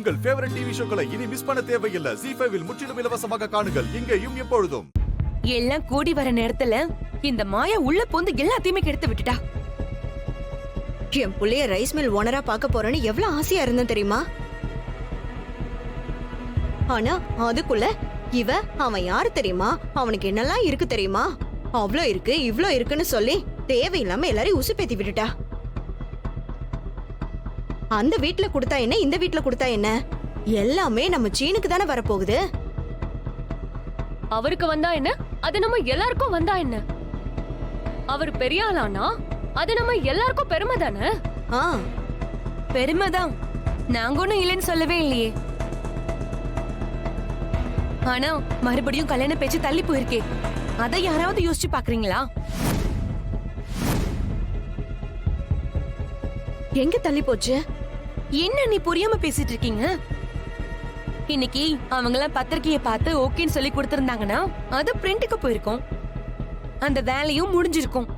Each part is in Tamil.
உங்கள் ஃபேவரட் டிவி ஷோக்களை இனி மிஸ் பண்ண தேவையில்லை. ஜீ5 இல் முற்றிலும் இலவசமாக காணுங்கள். இங்கேயும் எப்பொழுதும். எல்லாம் கூடி வர நேரத்துல இந்த மாயா உள்ள போந்து எல்லாத்தையுமே கெடுத்து விட்டுட்டா. என் புள்ளைய ரைஸ் மில் ஓனரா பார்க்க போறேன்னு எவ்வளவு ஆசையா இருந்தேன் தெரியுமா? ஆனா அதுக்குள்ள அவன் யாரு தெரியுமா? அவனுக்கு என்னெல்லாம் இருக்கு தெரியுமா? அவ்ளோ இருக்கு இவ்ளோ இருக்குன்னு சொல்லி தேவையில்லாம எல்லாரையும் உசுப்பேத்தி விட்டுட்டா. அந்த வீட்ல கொடுத்தா என்ன, இந்த வீட்ல கொடுத்தா என்ன, எல்லாமே நம்ம சீனுக்கு தானே வரப்போகுது. அவருக்கு வந்தா என்ன, அது நம்ம எல்லாருக்கும் வந்தா என்ன? அவர் பெரிய ஆளானா அது நம்ம எல்லாருக்கும் பெருமை தானே. பெருமைதான், நாங்க ஒண்ணும் இல்லைன்னு சொல்லவே இல்லையே. ஆனா மறுபடியும் கல்யாண பேச்சு தள்ளி போயிருக்கே, அதை யாராவது யோசிச்சு பாக்குறீங்களா? எங்க தள்ளி போச்சு? என்ன நீ புரியாம பேசிட்டு இருக்கீங்க? இன்னைக்கு அவங்கள பத்திரிக்கையை பார்த்து ஓகேன்னு சொல்லி கொடுத்திருந்தாங்கன்னா அது பிரிண்ட்டுக்கு போயிருக்கும், அந்த வேலையும் முடிஞ்சிருக்கும்.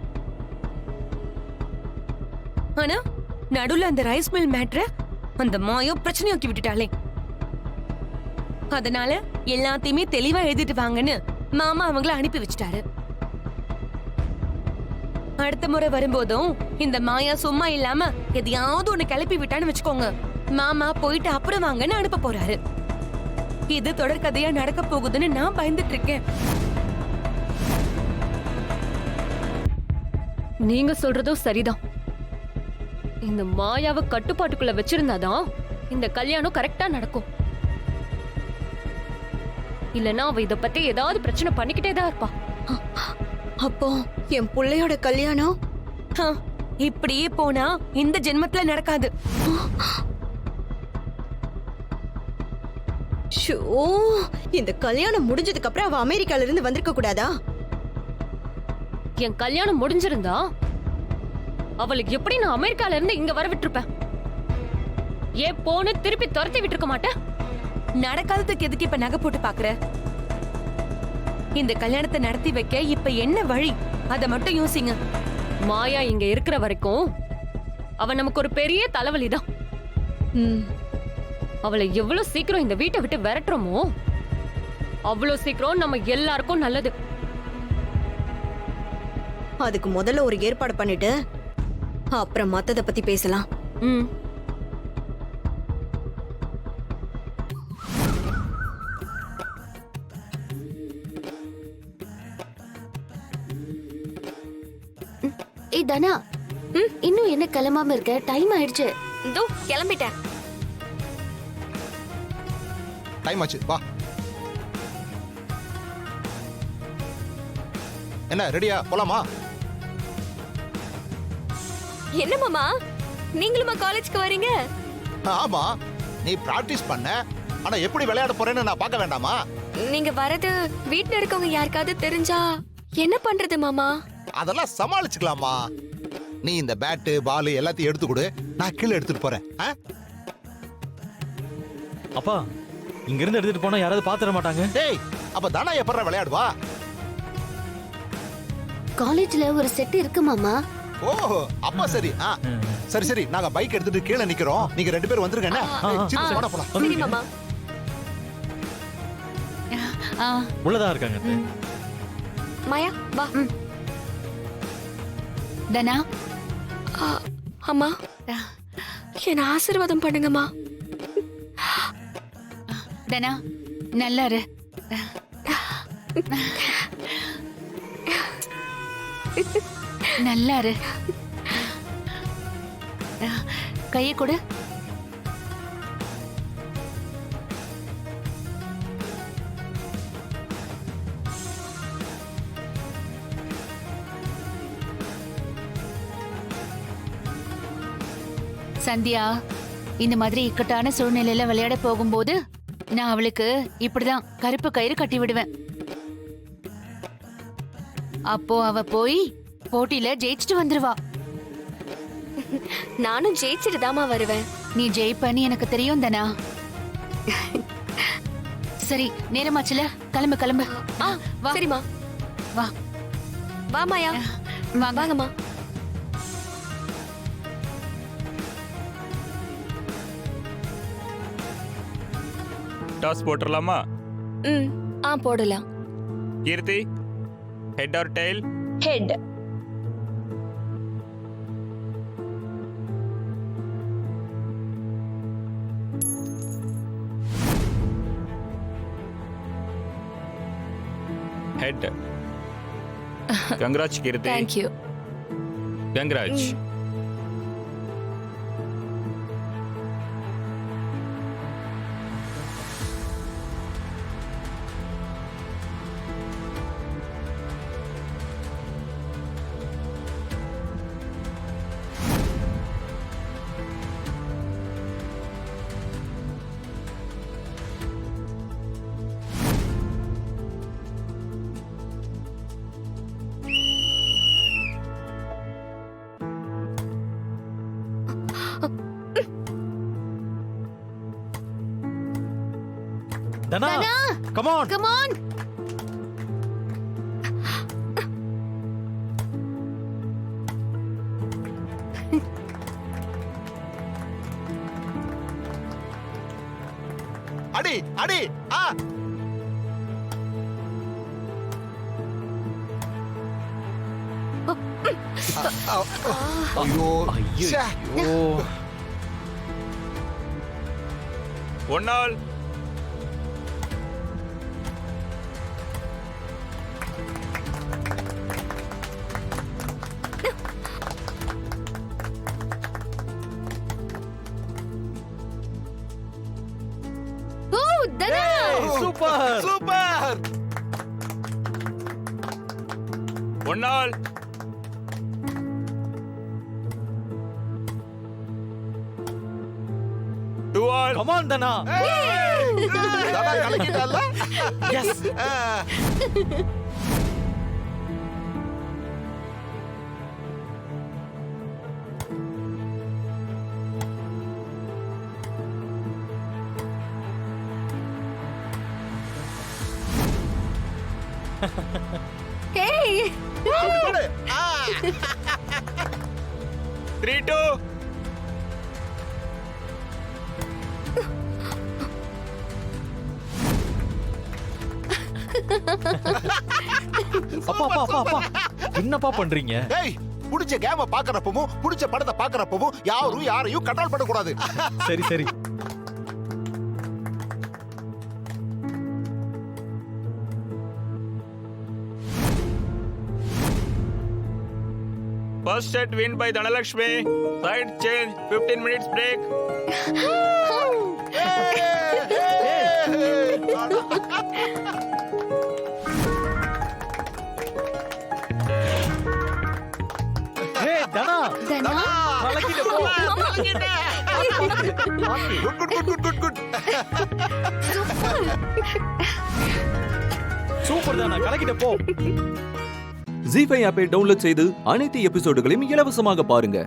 ஆனா நடுவுல அந்த ரைஸ் மில் மேட்ரு அந்த மாயோ பிரச்சனையாக்கி விட்டுட்டாலே. அதனால எல்லாத்தையுமே தெளிவா எழுதிட்டு வாங்கன்னு மாமா அவங்கள அனுப்பி வச்சுட்டாரு. அடுத்த முறை வரும்போதும் இந்த மாயா சும்மா இல்லாம எதையாவது ஒண்ணு கிளப்பி விட்டான்னு வச்சுக்கோங்க, மாமா போயிட்டு அப்புறம் வாங்கன்னு அனுப்ப போறாரு. இது தொடர்கதையா நடக்க போகுதுன்னு நான் பயந்துட்டு இருக்கேன். நீங்க சொல்றதும் சரிதான். இந்த மாயாவை கட்டுப்பாட்டுக்குள்ள வச்சிருந்தாதான் இந்த கல்யாணம் கரெக்டா நடக்கும். இல்லனா அவ இத பத்தி ஏதாவது பிரச்சனை பண்ணிக்கிட்டே தான் இருப்பா. அப்போ என் புள்ளையோட கல்யாணம் இப்படியே போனா இந்த ஜென்மத்துல நடக்காது. இந்த கல்யாணம் முடிஞ்சதுக்கு அப்புறம் அவ அமெரிக்கால இருந்து வந்திருக்க கூடாதா? என் கல்யாணம் முடிஞ்சிருந்தா அவளுக்கு எப்படி நான் அமெரிக்கால இருந்து இங்க வர விட்டுருப்பேன்? ஏன் போன திருப்பி துரத்தி விட்டுருக்க மாட்டேன். நடக்காததுக்கு எதுக்கு இப்ப நகை போட்டு பாக்குற? இந்த கல்யாணத்தை நடத்தி வைக்க இப்ப என்ன வழி, அத மட்டும் யோசிங்க. மாயா இங்க இருக்கிற வரைக்கும் அவ நமக்கு ஒரு பெரிய தலைவலிதான். அவளை எவ்வளவு சீக்கிரம் இந்த வீட்டை விட்டு விரட்டுறோமோ அவ்வளவு சீக்கிரம் நம்ம எல்லாருக்கும் நல்லது. அதுக்கு முதல்ல ஒரு ஏற்பாடு பண்ணிட்டு அப்புறம் மத்தத பத்தி பேசலாம். ஏய் தனா, இன்னும் என்ன கிளம்பாம இருக்க? டைம் ஆயிடுச்சு. இதோ கிளம்பிட்டேன். டைம் ஆச்சு, வா. என்ன ரெடியா போலாமா? என்ன மாமா, நீங்களுமா காலேஜ்க்கு வரீங்க? ஆமா, நீ பிராக்டிஸ் பண்ண, ஆனா எப்படி விளையாட போறேன்னு நான் பார்க்க வேண்டாமா? நீங்க வரது வீட்ல இருக்கவங்க யாருக்காவது தெரிஞ்சா என்ன பண்றது மாமா? அதெல்லாம் சமாளிச்சுக்கலாமா. நீ இந்த பேட்டு பால் எல்லாத்தையும் எடுத்து கொடு, நான் கீழே எடுத்துட்டு போறேன். அப்பா, இங்க இருந்து எடுத்துட்டு போனா யாராவது பாத்துற மாட்டாங்க. டேய், அப்ப தானா எப்பற விளையாடுவா? காலேஜ்ல ஒரு செட் இருக்கு மாமா. ஓ, அப்பா சரி. சரி சரி, நாங்க பைக் எடுத்துட்டு கீழே நிக்கிறோம், நீங்க ரெண்டு பேரும் வந்துருங்க. என்ன சின்ன வாடா போலாம். சரி மாமா. உள்ளதா இருக்காங்க. மாயா வா. தனா, அம்மா என்ன ஆசீர்வாதம் பண்ணுங்கம்மா. தனா நல்லா இரு. நல்லா இரு. கையை கொடு. சந்தியா, இந்த மாதிரி இக்கட்டான சூழ்நிலையில விளையாட போகும்போது நான் அவளுக்கு இப்படிதான் கருப்பு கயிறு கட்டி விடுவேன். அப்போ அவ போய் போட்டியில ஜெயிச்சுட்டு வந்துருவா. நானும் ஜெயிச்சுட்டு தாமா வருவேன். நீ ஜெயிப்பன்னு எனக்கு தெரியும் தானா. சரி, நேரமாச்சுல, கிளம்பு கிளம்பு. சரிம்மா, வா வா மாயா. வாங்கம்மா. டாஸ் போட்டுடலாமா? போடலாம். Keerthi, head or tail? Head. Head. Congrats Keerthi. Thank you. Congrats. Dhana come on. Come on. அடி அடி ஆ ஐயோ ச்சே. ஐயோ. One all. Oh Dhana. Super. Super. One all. Two all. Come on Dhana. Dhana கலக்கிட்டால. எஸ். ஹேய். ஆ 3-2. அப்பா அப்பா அப்பா அப்பா என்னப்பா பண்றீங்க? டேய் புடிச்ச கேம பாக்குறப்பவும் புடிச்ச படத்தை பாக்குறப்பவும் யாரும் யாரையும் கண்ட்ரோல் பண்ண கூடாது. சரி சரி. First set win by Dhanalakshmi. Side change. 15 minutes break. ஏய் தனா. தனா. கலக்கிட்ட போ. Good good good good good. Super Dhana, கலக்கிட்ட போ. ஜீ5 ஆப்பை டவுன்லோட் செய்து அனைத்து எபிசோடுகளையும் இலவசமாக பாருங்க.